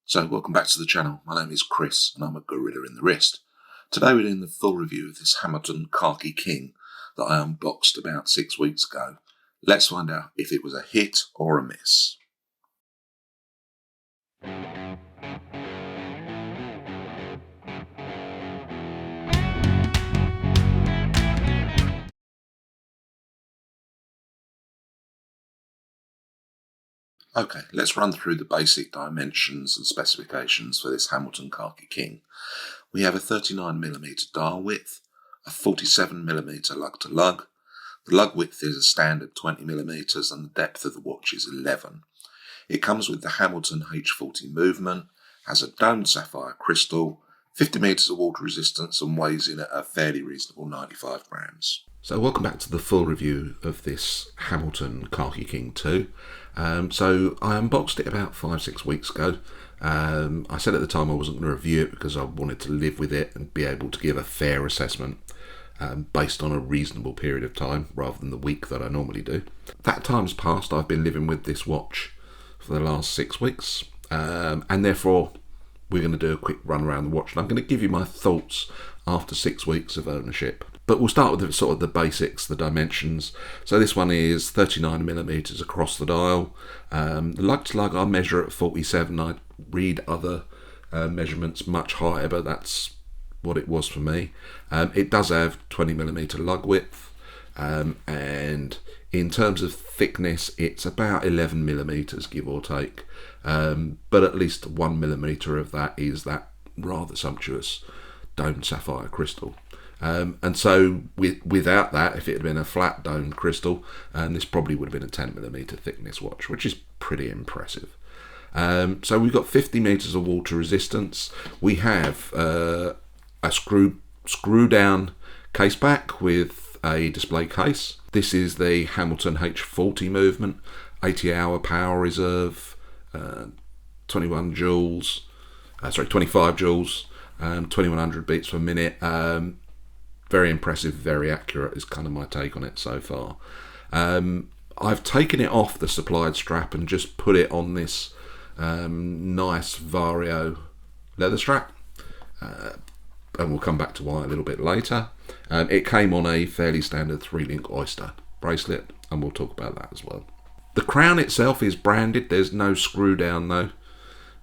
So welcome back to the channel. My name is Chris and I'm a gorilla in the wrist. Today we're doing the full review of this Hamilton Khaki King that I unboxed about 6 weeks ago. Let's find out if it was a hit or a miss. Okay, let's run through the basic dimensions and specifications for this Hamilton Khaki King. We have a 39mm dial width, a 47mm lug to lug. The lug width is a standard 20mm and the depth of the watch is 11. It comes with the Hamilton H-40 movement, has a domed sapphire crystal, 50 metres of water resistance and weighs in at a fairly reasonable 95 grams. So welcome back to the full review of this Hamilton Khaki King II. So I unboxed it about 5-6 weeks ago. I said at the time I wasn't going to review it because I wanted to live with it and be able to give a fair assessment based on a reasonable period of time rather than the week that I normally do. That time's passed. I've been living with this watch for the last 6 weeks and therefore we're going to do a quick run around the watch and I'm going to give you my thoughts after 6 weeks of ownership. But we'll start with sort of the basics, the dimensions. So this one is 39mm across the dial. The lug to lug I measure at 47. I read other measurements much higher, but that's what it was for me. It does have 20mm lug width, and in terms of thickness, it's about 11mm, give or take. But at least 1mm of that is that rather sumptuous domed sapphire crystal. And so without that, if it had been a flat domed crystal, this probably would have been a 10mm thickness watch, which is pretty impressive. So we've got 50 metres of water resistance. We have a screw down case back with a display case. This is the Hamilton H-40 movement, 80-hour power reserve, 25 joules, 2100 beats per minute. Very impressive, very accurate is kind of my take on it so far. I've taken it off the supplied strap and just put it on this nice Vario leather strap. And we'll come back to why a little bit later. It came on a fairly standard 3-link Oyster bracelet, and we'll talk about that as well. The crown itself is branded. There's no screw down though.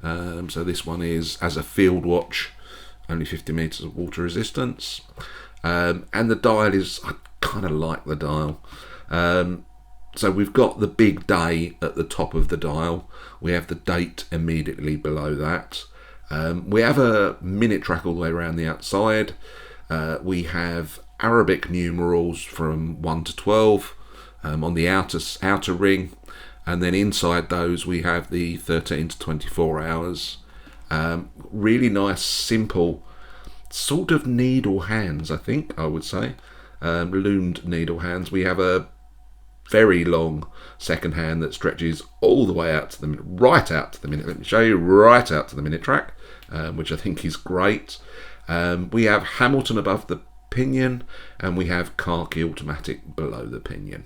So this one is, as a field watch, only 50 metres of water resistance. And the dial is, I kind of like the dial. So we've got the big day at the top of the dial. We have the date immediately below that. We have a minute track all the way around the outside. We have Arabic numerals from 1 to 12 on the outer ring. And then inside those we have the 13 to 24 hours. Really nice, simple, sort of needle hands, I think I would say. Loomed needle hands. We have a very long second hand that stretches all the way out to the minute, right out to the minute. Let me show you, right out to the minute track, which I think is great. We have Hamilton above the pinion, and we have Khaki automatic below the pinion.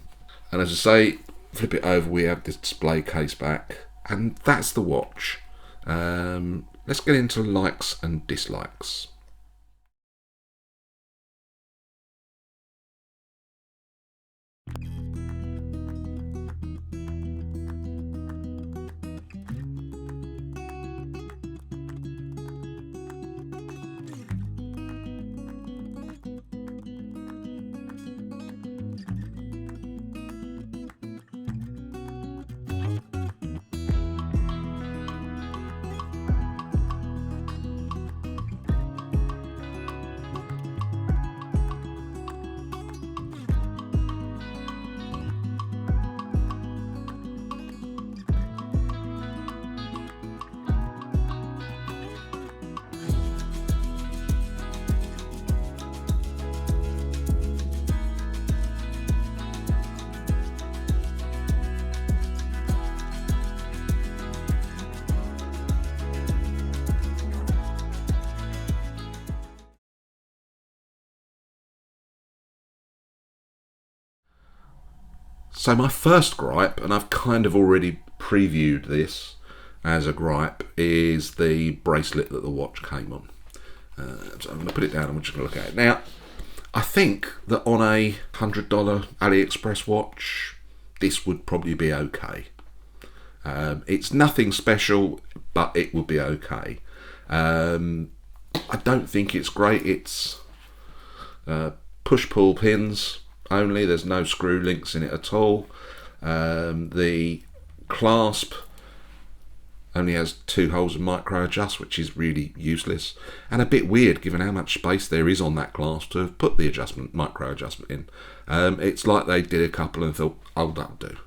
And as I say, flip it over, we have this display case back, and that's the watch. Let's get into likes and dislikes. So my first gripe, and I've kind of already previewed this, as a gripe is the bracelet that the watch came on. So I'm going to put it down and we're just going to look at it. Now, I think that on a $100 AliExpress watch, this would probably be okay. It's nothing special, but it would be okay. I don't think it's great. It's push-pull pins only. There's no screw links in it at all. The clasp only has 2 holes of micro adjust, which is really useless and a bit weird given how much space there is on that clasp to have put the micro adjustment in. It's like they did a couple and thought, oh, that'll do.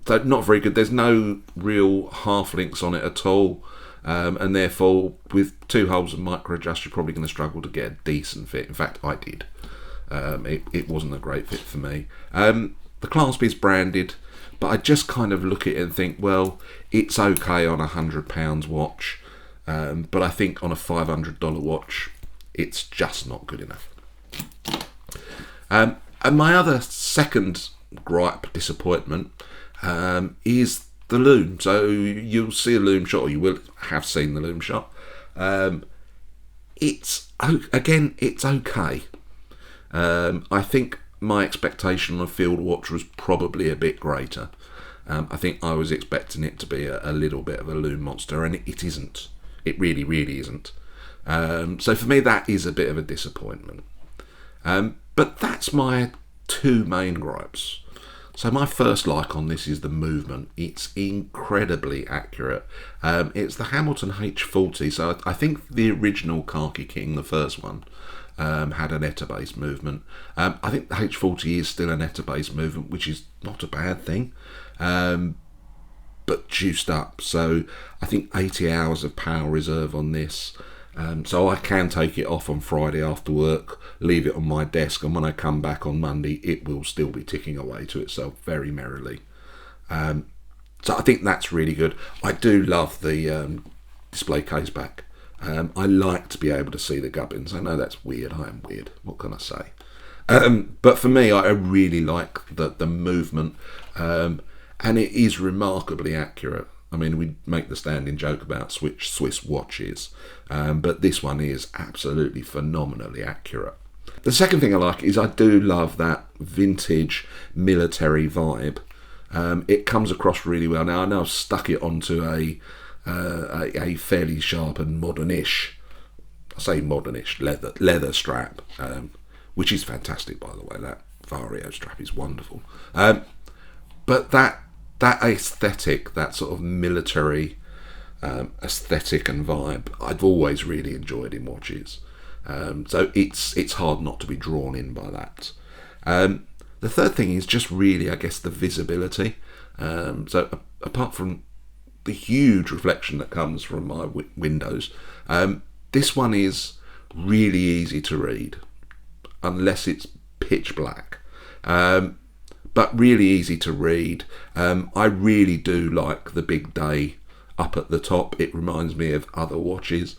So not very good. There's no real half links on it at all, and therefore with 2 holes of micro adjust, you're probably going to struggle to get a decent fit. In fact, I did. It wasn't a great fit for me. The clasp is branded, but I just kind of look at it and think, well, it's okay on a £100 watch, but I think on a $500 watch, it's just not good enough. And my other second gripe, disappointment, is the Lume. So you'll see a Lume shot, or you will have seen the Lume shot. It's okay. I think my expectation on a field watch was probably a bit greater. I think I was expecting it to be a little bit of a Lume monster, and it isn't. It really, really isn't. So for me, that is a bit of a disappointment. But that's my 2 main gripes. So my first like on this is the movement. It's incredibly accurate. It's the Hamilton H-40. So I think the original Khaki King, the first one, had an ETA-based movement. I think the H-40 is still an ETA-based movement, which is not a bad thing, but juiced up. So I think 80 hours of power reserve on this. So I can take it off on Friday after work, leave it on my desk, and when I come back on Monday, it will still be ticking away to itself very merrily. So I think that's really good. I do love the display case back. I like to be able to see the gubbins. I know that's weird. I am weird. What can I say? But for me, I really like the movement, and it is remarkably accurate. I mean, we make the standing joke about Swiss watches, but this one is absolutely phenomenally accurate. The second thing I like is I do love that vintage military vibe. It comes across really well. Now, I know I've stuck it onto a fairly sharp and modernish, I say modernish, leather strap, which is fantastic, by the way. That Vario strap is wonderful. But that aesthetic, that sort of military aesthetic and vibe, I've always really enjoyed in watches. So it's hard not to be drawn in by that. The third thing is just really, I guess, the visibility. So apart from the huge reflection that comes from my windows, this one is really easy to read, unless it's pitch black. But really easy to read. I really do like the big day up at the top. It reminds me of other watches,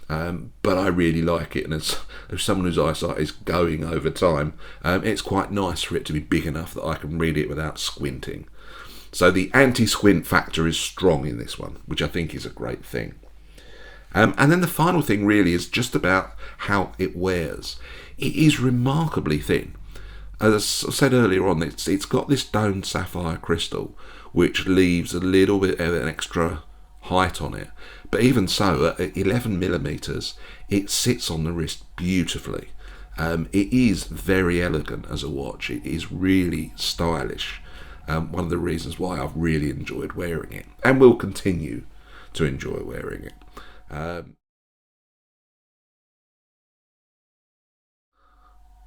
but I really like it. And as someone whose eyesight is going over time, it's quite nice for it to be big enough that I can read it without squinting. So the anti-squint factor is strong in this one, which I think is a great thing. And then the final thing really is just about how it wears. It is remarkably thin. As I said earlier on, it's got this domed sapphire crystal, which leaves a little bit of an extra height on it. But even so, at 11 millimeters, it sits on the wrist beautifully. It is very elegant as a watch. It is really stylish. One of the reasons why I've really enjoyed wearing it, and will continue to enjoy wearing it.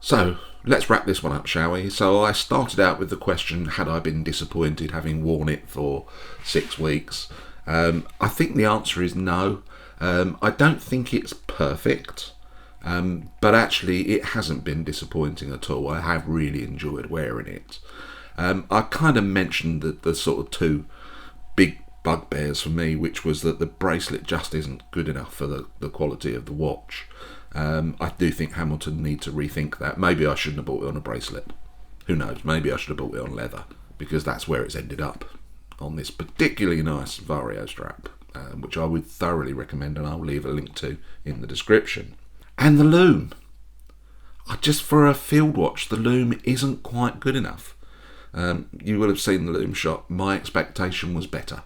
So let's wrap this one up, shall we? So I started out with the question, had I been disappointed having worn it for 6 weeks? I think the answer is no. I don't think it's perfect, but actually it hasn't been disappointing at all. I have really enjoyed wearing it. I kind of mentioned the sort of 2 big bugbears for me, which was that the bracelet just isn't good enough for the quality of the watch. I do think Hamilton need to rethink that. Maybe I shouldn't have bought it on a bracelet. Who knows? Maybe I should have bought it on leather, because that's where it's ended up. on this particularly nice Vario strap, which I would thoroughly recommend, and I'll leave a link to in the description. And the Lume. Just for a field watch, the Lume isn't quite good enough. You will have seen the Lume shot. My expectation was better.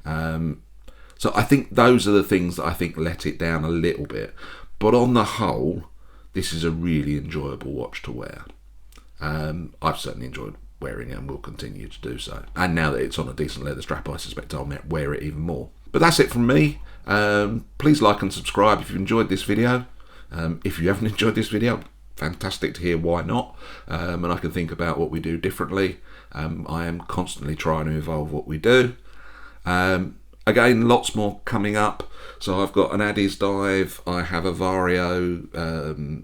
So I think those are the things that I think let it down a little bit. But on the whole, this is a really enjoyable watch to wear. I've certainly enjoyed wearing it and will continue to do so. And now that it's on a decent leather strap, I suspect I'll wear it even more. But that's it from me. Please like and subscribe if you enjoyed this video. If you haven't enjoyed this video, fantastic to hear why not. And I can think about what we do differently. I am constantly trying to evolve what we do. Again, lots more coming up. So I've got an Addies dive, I have a Vario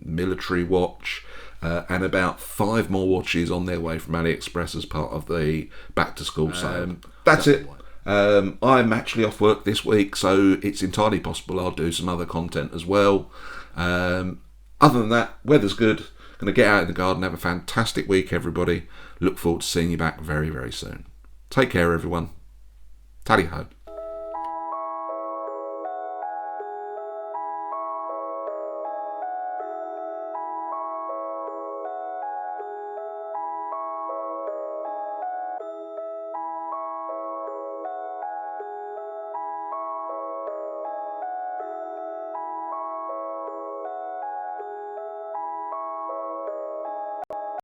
military watch, and about 5 more watches on their way from AliExpress as part of the back to school sale. That's it. I'm actually off work this week, so it's entirely possible I'll do some other content as well. Other than that, weather's good. Going to get out in the garden, have a fantastic week, everybody. Look forward to seeing you back very, very soon. Take care, everyone. Tally ho.